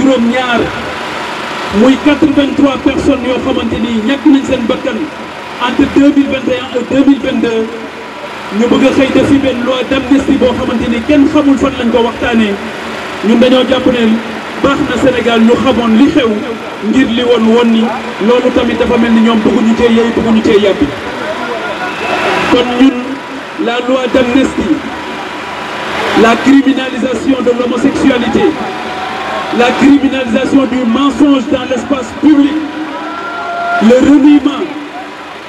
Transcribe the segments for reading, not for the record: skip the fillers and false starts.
juróom-ñaar muy 83 personnes yoo xamante ni ñàkk nañ seen bakkan entre 2021 et 2022 ñu bëgg a xëy def fi benn loi d'amnistie boo xamante ni kenn xamul fan lañ ko waxtaanee ñun dañoo jàpp ne baax na Sénégal ñu xamoon li xew ngir li woon ni loolu tamit dafa mel ni ñoom bëgguñu cee yey bëgguñu cee yàbbi kon ñun la loi d'amnistie, la criminalisation de l'homosexualité, la criminalisation du mensonge dans l'espace public, le reniement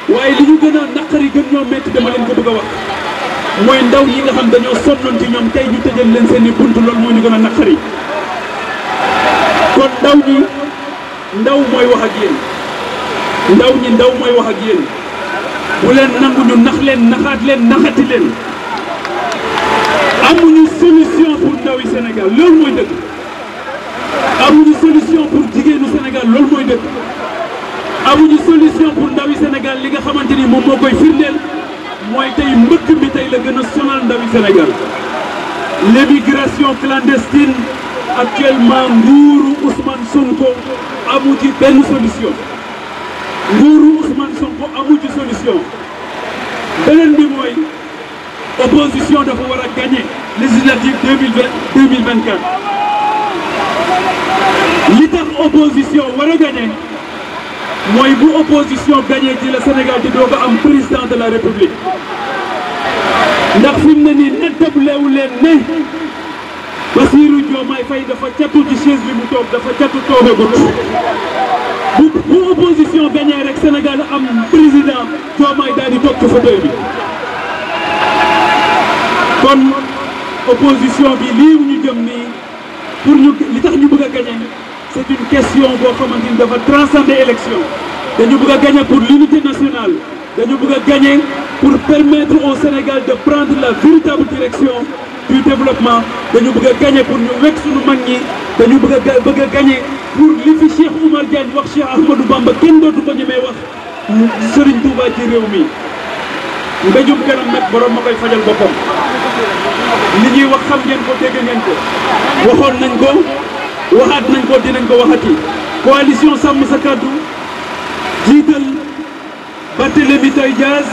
waaye li ñu gën a naqari gën ñoo métti dama leen ko bëgg a wax mooy ndaw yi nga xam dañoo sonnoon ci ñoom tey ñu tëjal leen seen i bunt loolu moo ñu gën a naqari kon ndaw mooy wax ak yéen ndaw mooy wax ak yéen bu leen nangu ñu nax leen naxaat leen naxati leen amuñu solution pour ndaw yi Sénégal loolu mooy dëgg amuñu solution pour jigéenu Sénégal loolu mooy dëgg amuñu solution pour ndaw yi Sénégal li nga xamante ni moom moo koy firndeel mooy tey mbëkk mi tey la gën a sonal ndaw yi Sénégal l'immigration clandestine actuellement nguuru Ousmane Sonko amu ci benn solution nguuru Ousmane Sonko amu ci solution beneen bi mooy opposition dafa war a gagner législative 2024 li tax opposition war a gagner mooy bu opposition gagner ci la Sénégal di doog a am président de la République ndax fi mu ne nii nettalewu leen ne Bassirou Diomaye Faye dafa catu ci chaise bi mu toog dafa catu toogagut bu opposition gagné rek Sénégal am président Diomaye daal di toog ci fauteuil bi kon opposition bi lii ñu jëm nii pour ñu li tax ñu bëgg a gagné c'est une question boo xamante ni dafa transcender élection dañu bëgg a gagné pour l'unité nationale dañu bëgg a gagné pour permettre au Sénégal de prendre la véritable direction du développement dañu bëgg a gagné pour ñu wekk suñu mag ñi dañu bëgg a gagné pour li fi Cheikh Oumar Diagne wax Cheikh Ahmadou Bamba kenn dootu ko ñemee wax Serigne Touba ci réew mi mbéjum kanam nag borom ma koy fajal boppam li ñuy wax xam ngeen ko dégg ngeen ko waxoon nañ ko waxaat nañ ko dinañ ko waxati coalition sàmm sa kàddu jiital Barthélémy Dias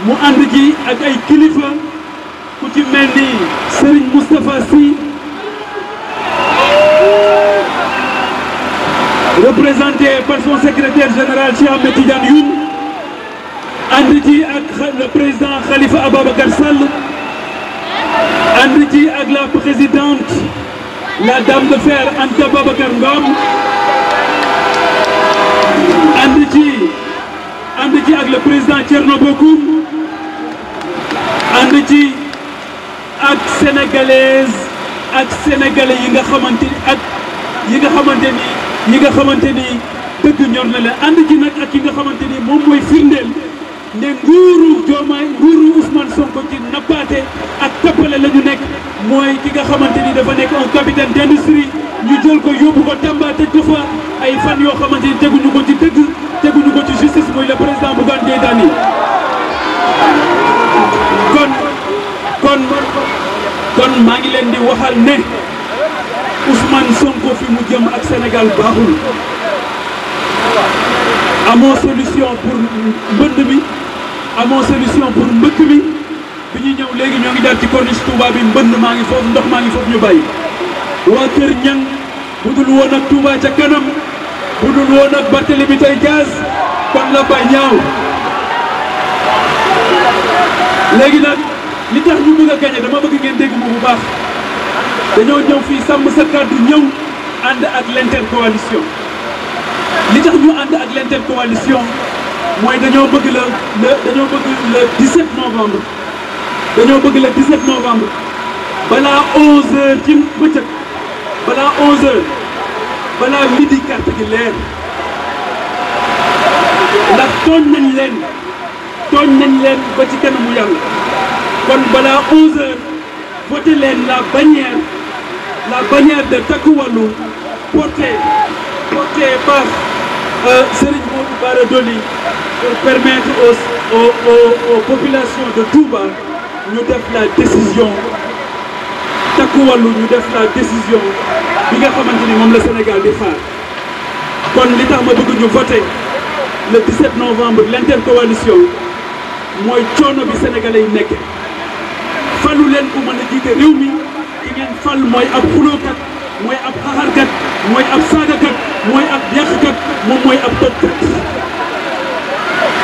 mu ànd ci ak ay kilifa ku ci mel ni Serigne Moustapha Sy représenté par son secrétaire général Cheikh Ahmed Tidiane Youm ànd ci ak le président Khalifa Ababacar Sall ànd ci ak la présidente la dame de fer Anta Babacar Ngom ànd ci ak le président Thierno Bocoum ànd ci ak sénégalaise ak sénégalais yi nga xamante ni dëgg ñor na leen ànd ci nag ak yi nga xamante ni moom mooy firndeel ne nguuru Diomaye nguuru Ousmane Sonko ci nappaate ak tappale la ñu nekk mooy ki nga xamante ni dafa nekk un capitaine d'industrie ñu jël ko yóbbu ko Tamba tëj ko fa ay fan yoo xamante ni teguñu ko ci dëgg teguñu ko ci justice mooy le président Bougane Gueye Dany kon maa ngi leen di waxal ne Ousmane Sonko fi mu jëm ak Sénégal baaxul amoo solution pour mbënd mi amoo solution pour mbëkk mi bi ñuy ñëw léegi ñoo ngi jaar ci corniche Touba bi mbënd maa ngi foofu ndox maa ngi foofu ñu bàyyi waa Kër Ñang bu dul woon ak Touba ca kanam bu dul woon ak Barthélémy Dias kon la bay ñaaw léegi nag li tax ñu bëgg a gagné dama bëgg ngeen dégg bu baax dañoo ñëw fii sàmm sa kàddu ñëw ànd ak l'intercoalition li tax ñu ànd ak l'intercoalition mooy dañoo bëgg le 17 novembre dañoo bëgg le 17 novembre balaa 11h ci bëccëg balaa 11h balaa midi carte gi leer ndax tooñ nañ leen ba ci kanamu yàlla kon balaa 11h voté leen la bannière de Takku Wallu portée par Serigne Modou Bara Dolly pour permettre aux populations de Touba ñu def la décision Takku Wallu ñu def la décision bi nga xamante ni moom la Sénégal di xaar kon li tax ma bëgg ñu voter le 17 novembre l'intercoalition mooy coono bi sénégalais yi nekk falu leen ku mën a jiite réew mi ki ngeen fal mooy ab xulookat mooy ab xaxarkat mooy ab saagakat mooy ab yàqkat moom mooy ab tojkat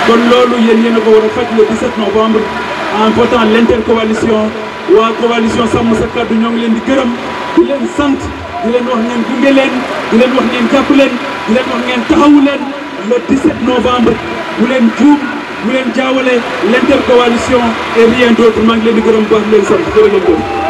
kon loolu yéen a ko war a faj le 17 novembre en votant l'intercoalition waa coalition Sàmm Sa Kàddu ñoo ngi leen di gërëm di leen sant di leen wax ngeen gunge leen di leen wax ngeen jàpp leen di leen wax ngeen taxawu leen le 17 novembre bu leen juum bu leen jaawale l'intercoalition et rien d'autre maa ngi leen di gërëm baax leen sant jërë ngeen jëf